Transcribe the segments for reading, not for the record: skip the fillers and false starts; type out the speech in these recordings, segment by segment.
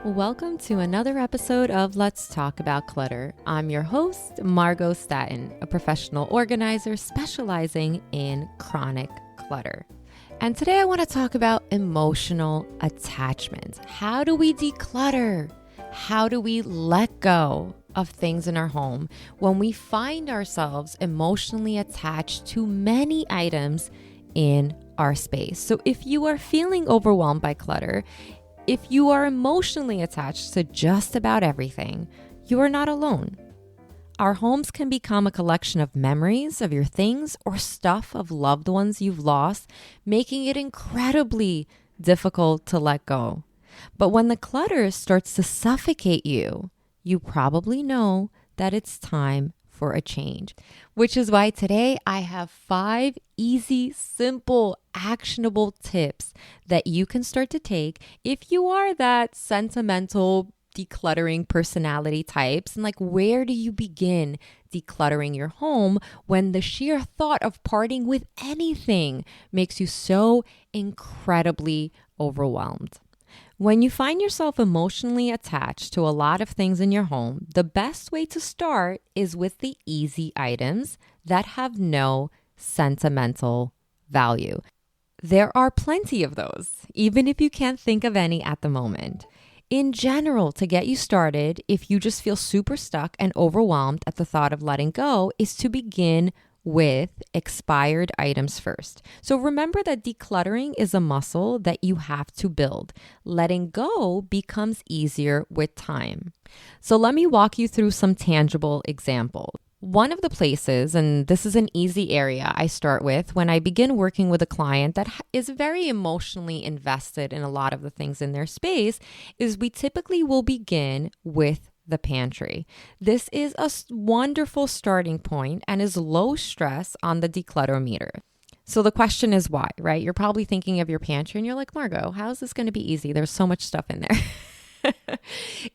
Welcome to another episode of Let's Talk About Clutter. I'm your host, Margo, a professional organizer specializing in chronic clutter. And today I want to talk about emotional attachment. How do we declutter? How do we let go of things in our home when we find ourselves emotionally attached to many items in our space? So if you are feeling overwhelmed by clutter, if you are emotionally attached to just about everything, you are not alone. Our homes can become a collection of memories of your things or stuff of loved ones you've lost, making it incredibly difficult to let go. But when the clutter starts to suffocate you, you probably know that it's time for a change, which is why today I have 5 easy, simple, actionable tips that you can start to take if you are that sentimental decluttering personality types. And where do you begin decluttering your home when the sheer thought of parting with anything makes you so incredibly overwhelmed? When you find yourself emotionally attached to a lot of things in your home, the best way to start is with the easy items that have no sentimental value. There are plenty of those, even if you can't think of any at the moment. In general, to get you started, if you just feel super stuck and overwhelmed at the thought of letting go, is to begin with expired items first. So remember that decluttering is a muscle that you have to build. Letting go becomes easier with time. So let me walk you through some tangible examples. One of the places, and this is an easy area I start with when I begin working with a client that is very emotionally invested in a lot of the things in their space, is we typically will begin with the pantry. This is a wonderful starting point and is low stress on the declutter meter. So the question is why, right? You're probably thinking of your pantry and you're like, Margo, how is this going to be easy? There's so much stuff in there.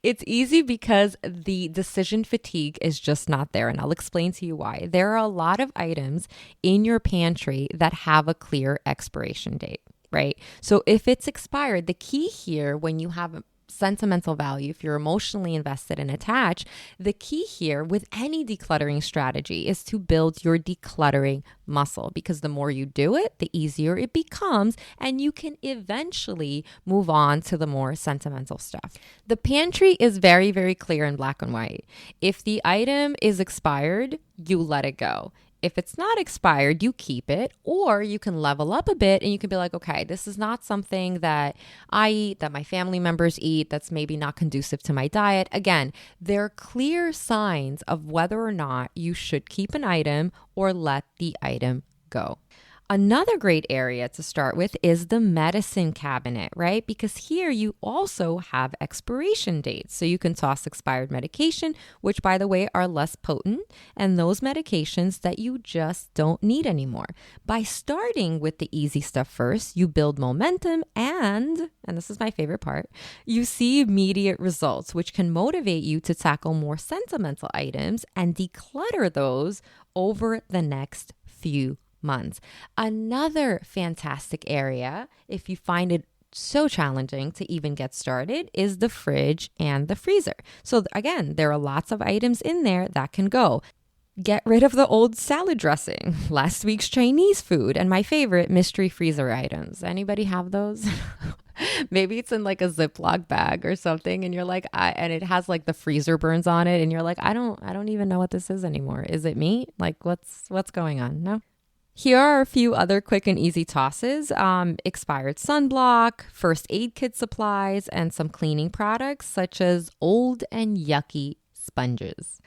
It's easy because the decision fatigue is just not there. And I'll explain to you why. There are a lot of items in your pantry that have a clear expiration date, right? So if it's expired, the key here when you have sentimental value, if you're emotionally invested and attached, the key here with any decluttering strategy is to build your decluttering muscle, because the more you do it, the easier it becomes, and you can eventually move on to the more sentimental stuff. The pantry is very, very clear in black and white. If the item is expired, you let it go. If it's not expired, you keep it, or you can level up a bit and you can be like, okay, this is not something that I eat, that my family members eat, that's maybe not conducive to my diet. Again, there are clear signs of whether or not you should keep an item or let the item go. Another great area to start with is the medicine cabinet, right? Because here you also have expiration dates. So you can toss expired medication, which by the way are less potent, and those medications that you just don't need anymore. By starting with the easy stuff first, you build momentum and this is my favorite part, you see immediate results, which can motivate you to tackle more sentimental items and declutter those over the next few months. Another fantastic area, if you find it so challenging to even get started, is the fridge and the freezer. So again, there are lots of items in there that can go. Get rid of the old salad dressing, last week's Chinese food, and my favorite, mystery freezer items. Anybody have those? Maybe it's in like a Ziploc bag or something, and you're like, and it has like the freezer burns on it, and you're like, I don't even know what this is anymore. Is it me? Like, what's going on? No. Here are a few other quick and easy tosses. Expired sunblock, first aid kit supplies, and some cleaning products such as old and yucky sponges.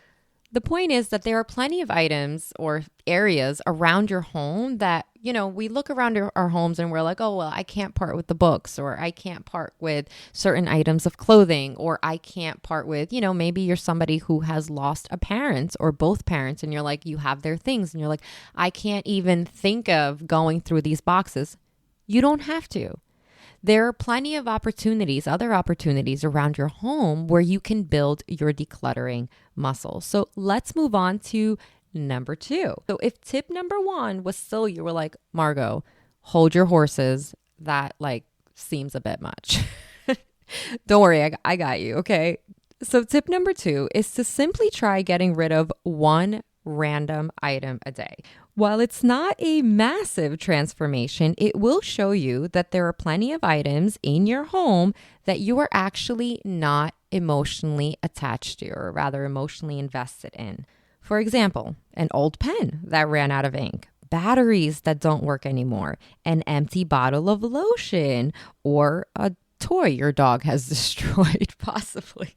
The point is that there are plenty of items or areas around your home that, we look around our homes and we're like, oh, well, I can't part with the books, or I can't part with certain items of clothing, or I can't part with, maybe you're somebody who has lost a parent or both parents, and you're like, you have their things and you're like, I can't even think of going through these boxes. You don't have to. There are plenty of other opportunities around your home where you can build your decluttering muscle. So let's move on to number 2. So if tip number 1 was still, you were like, Margo, hold your horses. That seems a bit much. Don't worry, I got you, okay? So tip number 2 is to simply try getting rid of one random item a day. While it's not a massive transformation, it will show you that there are plenty of items in your home that you are actually not emotionally attached to, or rather emotionally invested in. For example, an old pen that ran out of ink, batteries that don't work anymore, an empty bottle of lotion, or a toy your dog has destroyed, possibly.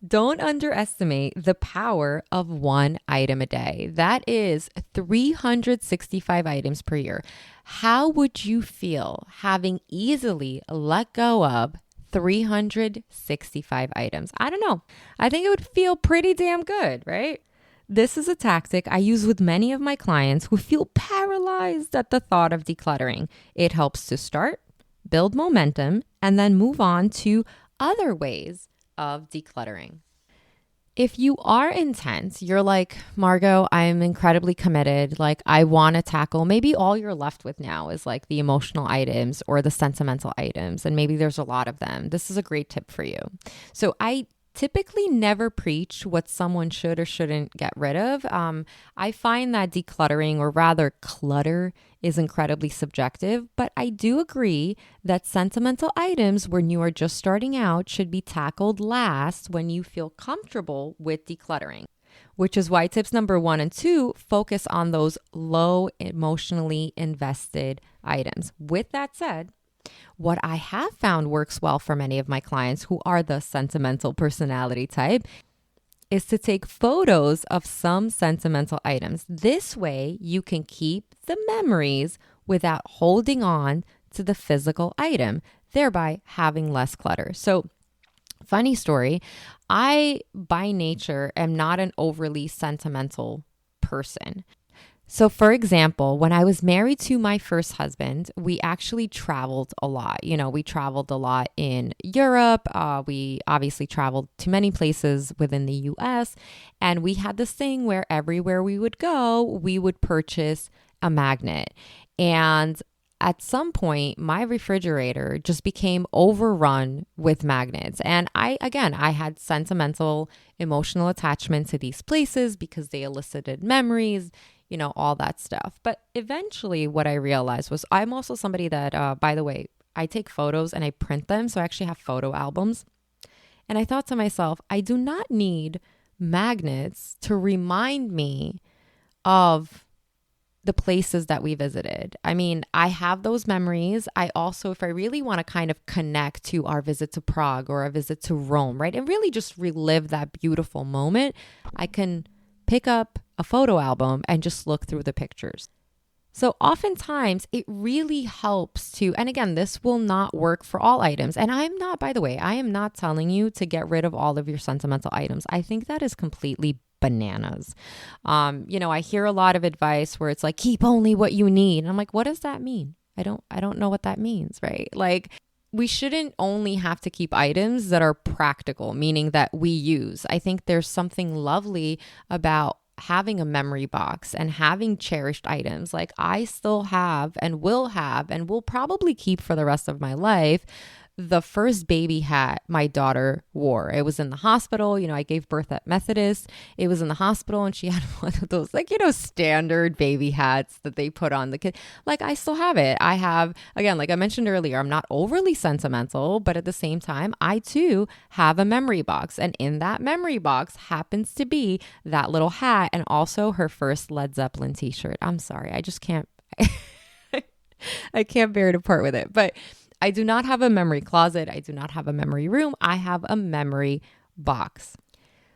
Don't underestimate the power of one item a day. That is 365 items per year. How would you feel having easily let go of 365 items? I don't know. I think it would feel pretty damn good, right? This is a tactic I use with many of my clients who feel paralyzed at the thought of decluttering. It helps to start, build momentum, and then move on to other ways of decluttering. If you are intense, you're like, Margo, I'm incredibly committed. Like, I want to tackle, maybe all you're left with now is like the emotional items or the sentimental items, and maybe there's a lot of them. This is a great tip for you. So I typically never preach what someone should or shouldn't get rid of. I find that decluttering, or rather clutter, is incredibly subjective, but I do agree that sentimental items when you are just starting out should be tackled last when you feel comfortable with decluttering, which is why tips number 1 and 2 focus on those low emotionally invested items. With that said, what I have found works well for many of my clients who are the sentimental personality type is to take photos of some sentimental items. This way, you can keep the memories without holding on to the physical item, thereby having less clutter. So, funny story, I by nature am not an overly sentimental person. So for example, when I was married to my first husband, we actually traveled a lot. We traveled a lot in Europe. We obviously traveled to many places within the US. And we had this thing where everywhere we would go, we would purchase a magnet. And at some point, my refrigerator just became overrun with magnets. And I had sentimental, emotional attachment to these places because they elicited memories, all that stuff. But eventually what I realized was I'm also somebody that, by the way, I take photos and I print them. So I actually have photo albums. And I thought to myself, I do not need magnets to remind me of the places that we visited. I mean, I have those memories. I also, if I really want to kind of connect to our visit to Prague or a visit to Rome, right, and really just relive that beautiful moment, I can pick up a photo album and just look through the pictures. So oftentimes it really helps to, and again, this will not work for all items. And by the way, I am not telling you to get rid of all of your sentimental items. I think that is completely bananas. I hear a lot of advice where it's like, keep only what you need. And I'm like, what does that mean? I don't know what that means, right? Like, we shouldn't only have to keep items that are practical, meaning that we use. I think there's something lovely about having a memory box and having cherished items. Like I still have and will probably keep for the rest of my life the first baby hat my daughter wore. It was in the hospital. I gave birth at Methodist. It was in the hospital and she had one of those standard baby hats that they put on the kid. Like I still have it. I have, again, like I mentioned earlier, I'm not overly sentimental, but at the same time, I too have a memory box. And in that memory box happens to be that little hat and also her first Led Zeppelin t-shirt. I'm sorry. I just can't, I can't bear to part with it. But I do not have a memory closet. I do not have a memory room. I have a memory box.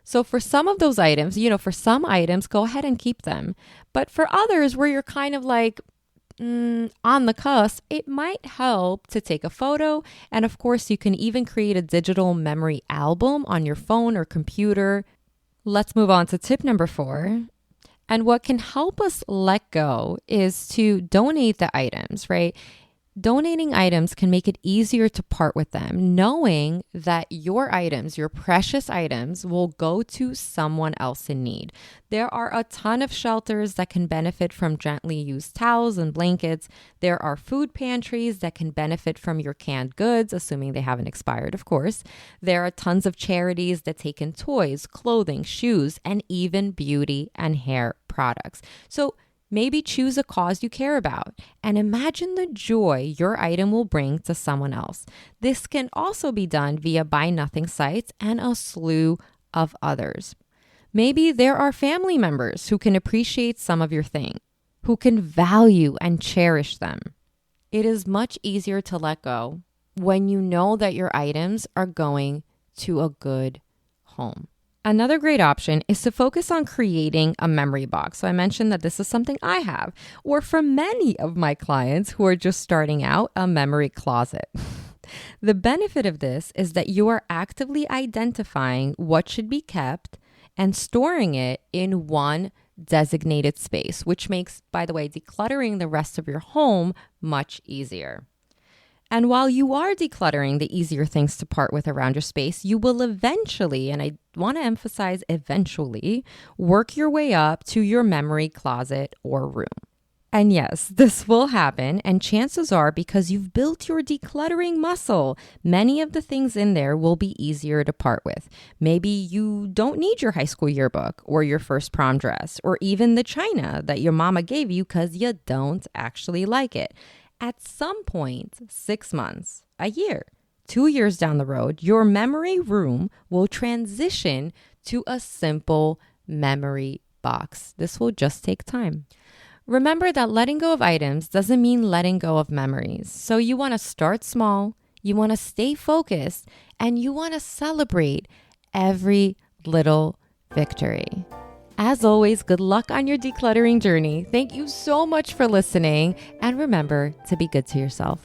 So for some of those items, for some items, go ahead and keep them. But for others where you're kind of like on the cusp, it might help to take a photo. And of course, you can even create a digital memory album on your phone or computer. Let's move on to tip number 4. And what can help us let go is to donate the items, right? Donating items can make it easier to part with them, knowing that your items, your precious items, will go to someone else in need. There are a ton of shelters that can benefit from gently used towels and blankets. There are food pantries that can benefit from your canned goods, assuming they haven't expired, of course. There are tons of charities that take in toys, clothing, shoes, and even beauty and hair products. So maybe choose a cause you care about and imagine the joy your item will bring to someone else. This can also be done via buy nothing sites and a slew of others. Maybe there are family members who can appreciate some of your things, who can value and cherish them. It is much easier to let go when you know that your items are going to a good home. Another great option is to focus on creating a memory box. So I mentioned that this is something I have, or for many of my clients who are just starting out, a memory closet. The benefit of this is that you are actively identifying what should be kept and storing it in one designated space, which makes, by the way, decluttering the rest of your home much easier. And while you are decluttering the easier things to part with around your space, you will eventually, and I want to emphasize eventually, work your way up to your memory closet or room. And yes, this will happen, and chances are because you've built your decluttering muscle, many of the things in there will be easier to part with. Maybe you don't need your high school yearbook or your first prom dress or even the china that your mama gave you because you don't actually like it. At some point, 6 months, a year, 2 years down the road, your memory room will transition to a simple memory box. This will just take time. Remember that letting go of items doesn't mean letting go of memories. So you want to start small, you want to stay focused, and you want to celebrate every little victory. As always, good luck on your decluttering journey. Thank you so much for listening, and remember to be good to yourself.